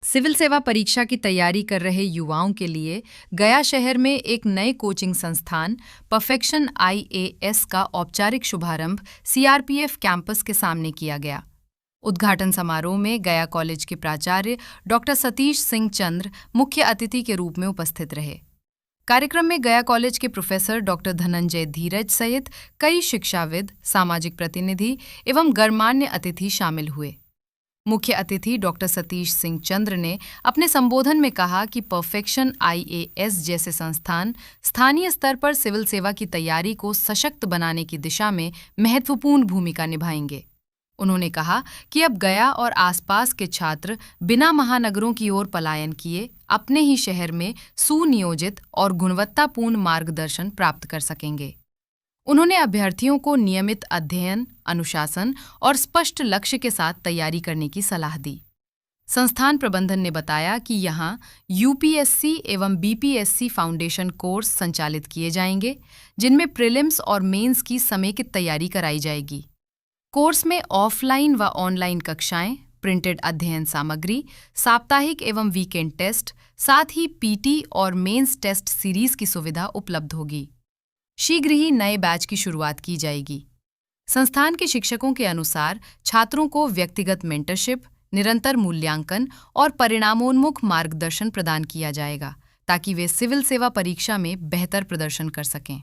Civil सेवा परीक्षा की तैयारी कर रहे युवाओं के लिए गया शहर में एक नए कोचिंग संस्थान परफेक्शन आईएएस का औपचारिक शुभारंभ सीआरपीएफ कैंपस के सामने किया गया। उद्घाटन समारोह में गया कॉलेज के प्राचार्य डॉक्टर सतीश सिंह चंद्र मुख्य अतिथि के रूप में उपस्थित रहे। कार्यक्रम में गया कॉलेज के प्रोफेसर डॉक्टर धनंजय धीरज सहित कई शिक्षाविद, सामाजिक प्रतिनिधि एवं गणमान्य अतिथि शामिल हुए। मुख्य अतिथि डॉक्टर सतीश सिंह चंद्र ने अपने संबोधन में कहा कि परफेक्शन आईएएस जैसे संस्थान स्थानीय स्तर पर सिविल सेवा की तैयारी को सशक्त बनाने की दिशा में महत्वपूर्ण भूमिका निभाएंगे। उन्होंने कहा कि अब गया और आसपास के छात्र बिना महानगरों की ओर पलायन किए अपने ही शहर में सुनियोजित और गुणवत्तापूर्ण मार्गदर्शन प्राप्त कर सकेंगे। उन्होंने अभ्यर्थियों को नियमित अध्ययन, अनुशासन और स्पष्ट लक्ष्य के साथ तैयारी करने की सलाह दी। संस्थान प्रबंधन ने बताया कि यहाँ यूपीएससी एवं बीपीएससी फाउंडेशन कोर्स संचालित किए जाएंगे, जिनमें प्रीलिम्स और मेंस की समेकित तैयारी कराई जाएगी। कोर्स में ऑफलाइन व ऑनलाइन कक्षाएं, प्रिंटेड अध्ययन सामग्री, साप्ताहिक एवं वीकेंड टेस्ट, साथ ही पीटी और मेंस टेस्ट सीरीज की सुविधा उपलब्ध होगी। शीघ्र ही नए बैच की शुरुआत की जाएगी। संस्थान के शिक्षकों के अनुसार छात्रों को व्यक्तिगत मेंटरशिप, निरंतर मूल्यांकन और परिणामोन्मुख मार्गदर्शन प्रदान किया जाएगा ताकि वे सिविल सेवा परीक्षा में बेहतर प्रदर्शन कर सकें।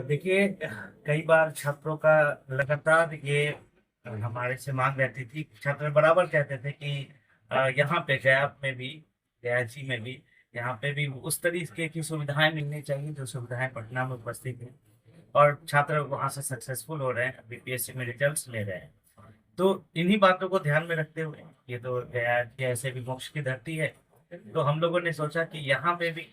देखिए, कई बार छात्रों का लगातार ये हमारे से मांग रहती थी। छात्र बराबर कहते थे कि यहाँ पे गया में भी, गया जी में भी, यहाँ पे भी उस तरीके की सुविधाएं मिलनी चाहिए जो सुविधाएं पटना में उपस्थित हैं, और छात्र वहाँ से सक्सेसफुल हो रहे हैं, बीपीएससी में रिजल्ट्स ले रहे हैं। तो इन्हीं बातों को ध्यान में रखते हुए, ये तो गया कि ऐसे भी मोक्ष की धरती है, तो हम लोगों ने सोचा कि यहाँ पे भी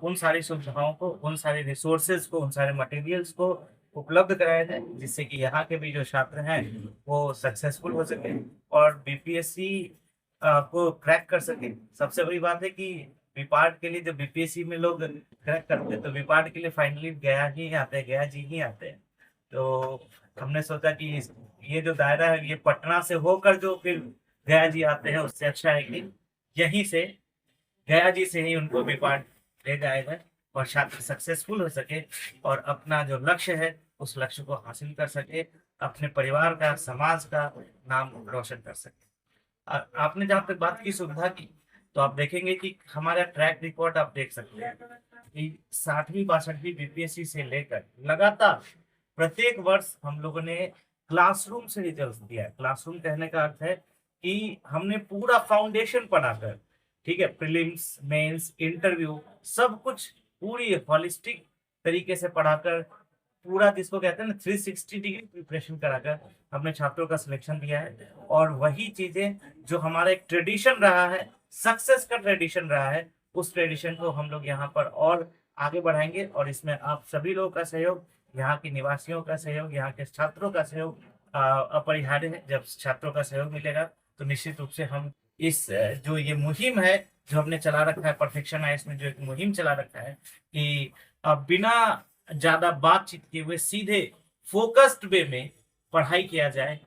उन सारी सुविधाओं को, उन सारे रिसोर्सेज को, उन सारे मटेरियल्स को उपलब्ध कराया जाए, जिससे कि यहाँ के भी जो छात्र हैं वो सक्सेसफुल हो सके और बीपीएससी को क्रैक कर सके। सबसे बड़ी बात है कि विपार्ट के लिए, जब बीपीएससी में लोग क्रैक करते हैं तो विपार्ट के लिए फाइनली गया ही आते हैं, गया जी ही आते हैं। तो हमने सोचा कि ये जो दायरा है ये पटना से होकर जो फिर गया जी आते हैं, उससे अच्छा है कि यहीं से, गया जी से ही उनको विपार्ट ले जाएगा और छात्र सक्सेसफुल हो सके और अपना जो लक्ष्य है उस लक्ष्य को हासिल कर सके, अपने परिवार का, समाज का नाम रोशन कर सके। आपने जहाँ तक बात की सुविधा की, तो आप देखेंगे कि हमारा ट्रैक रिकॉर्ड आप देख सकते हैं कि 60वीं 62वीं बीपीएससी से लेकर लगातार प्रत्येक वर्ष हम लोगों ने क्लासरूम से रिजल्ट दिया है। क्लासरूम कहने का अर्थ है कि हमने पूरा फाउंडेशन पढ़ाकर, ठीक है, प्रीलिम्स, मेंस, इंटरव्यू, सब कुछ पूरी हॉलिस्टिक तरीके से पढ़ाकर, पूरा जिसको कहते हैं ना 360 डिग्री प्रिपरेशन कराकर हमने छात्रों का सिलेक्शन दिया है। और वही चीजें जो हमारा एक ट्रेडिशन रहा है, सक्सेस का ट्रेडिशन रहा है, उस ट्रेडिशन को हम लोग यहाँ पर और आगे बढ़ाएंगे। और इसमें आप सभी लोगों का सहयोग, यहाँ के निवासियों का सहयोग, यहाँ के छात्रों का सहयोग अपरिहार्य है। जब छात्रों का सहयोग मिलेगा तो निश्चित रूप से हम इस जो ये मुहिम है जो हमने चला रखा है, परफेक्शन आईएएस में जो एक मुहिम चला रखा है कि बिना ज्यादा बातचीत किए हुए सीधे फोकस्ड वे में पढ़ाई किया जाए,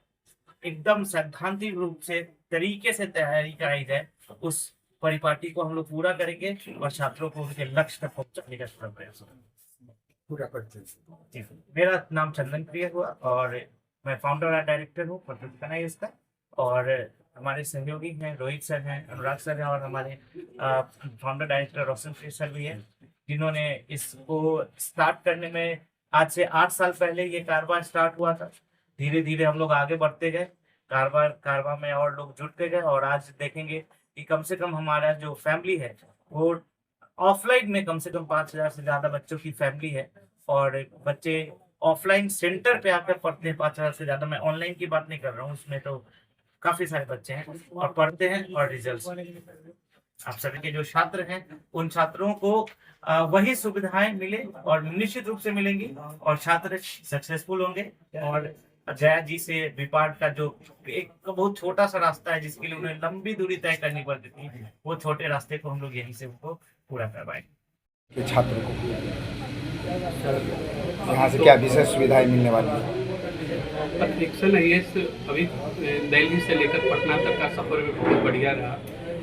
एकदम सैद्धांतिक रूप से तरीके से तैयारी कराई जाए, उस परिपाटी को हम लोग पूरा करेंगे और छात्रों को उनके लक्ष्य तक पहुंचाने का प्रयास पूरा करते हैं। मेरा नाम चंदन प्रिय हुआ और मैं फाउंडर और डायरेक्टर हूँ परफेक्शन आईएएस का। और हमारे सहयोगी हैं, रोहित सर हैं, अनुराग सर हैं, और हमारे फाउंडर डायरेक्टर रोशन सर भी हैं, जिन्होंने इसको स्टार्ट करने में आज से 8 साल पहले ये कारोबार स्टार्ट हुआ था। धीरे धीरे हम लोग आगे बढ़ते गए, कारवा में और लोग जुड़ते गए, और आज देखेंगे कि कम से कम हमारा जो फैमिली है वो ऑफलाइन में कम से कम 5000 से ज्यादा बच्चों की फैमिली है, और बच्चे ऑफलाइन सेंटर पे आकर पढ़ते हैं 5000 से ज्यादा। मैं ऑनलाइन की बात नहीं कर रहा हूँ, उसमें तो काफी सारे बच्चे हैं और पढ़ते हैं और रिजल्ट। आप सभी के जो छात्र हैं उन छात्रों को वही सुविधाएं मिले और निश्चित रूप से मिलेंगी, और छात्र सक्सेसफुल होंगे। और जया जी से विपार्ट का जो एक बहुत छोटा सा रास्ता है जिसके लिए उन्हें लंबी दूरी तय करनी पड़ती थी, वो छोटे रास्ते को हम लोग यहीं से उनको पूरा करवाएंगे। छात्रों को यहाँ से क्या विशेष सुविधाएं मिलने वाली है? परफेक्शन आईएएस अभी दिल्ली से लेकर पटना तक का सफ़र में बहुत बढ़िया रहा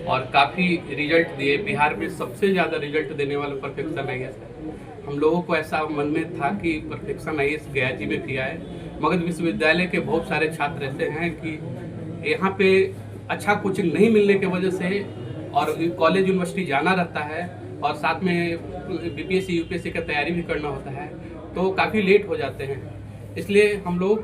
और काफ़ी रिजल्ट दिए। बिहार में सबसे ज़्यादा रिजल्ट देने वाला परफेक्शन आईएएस है। हम लोगों को ऐसा मन में था कि परफेक्शन आईएएस गया जी में भी आए। मगध विश्वविद्यालय के बहुत सारे छात्र ऐसे हैं कि यहाँ पे अच्छा कोचिंग नहीं मिलने की वजह से और कॉलेज यूनिवर्सिटी जाना रहता है और साथ में बीपीएससी यूपीएससी का तैयारी भी करना होता है, तो काफ़ी लेट हो जाते हैं। इसलिए हम लोग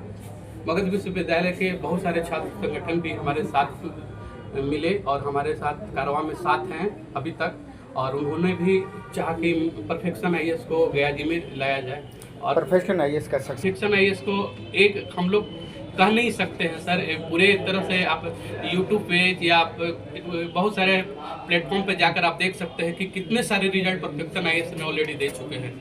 मगध विश्वविद्यालय के बहुत सारे छात्र संगठन भी हमारे साथ मिले और हमारे साथ कारवां में साथ हैं अभी तक, और उन्होंने भी चाहा कि परफेक्शन आईएएस को गया जी में लाया जाए। और परफेक्शन आईएएस का परफेक्शन आईएएस को एक हम लोग कह नहीं सकते हैं सर, पूरे तरह से आप यूट्यूब पेज या आप बहुत सारे प्लेटफॉर्म पे जाकर आप देख सकते हैं कि कितने सारे रिजल्ट परफेक्शन आईएएस ने ऑलरेडी दे चुके हैं।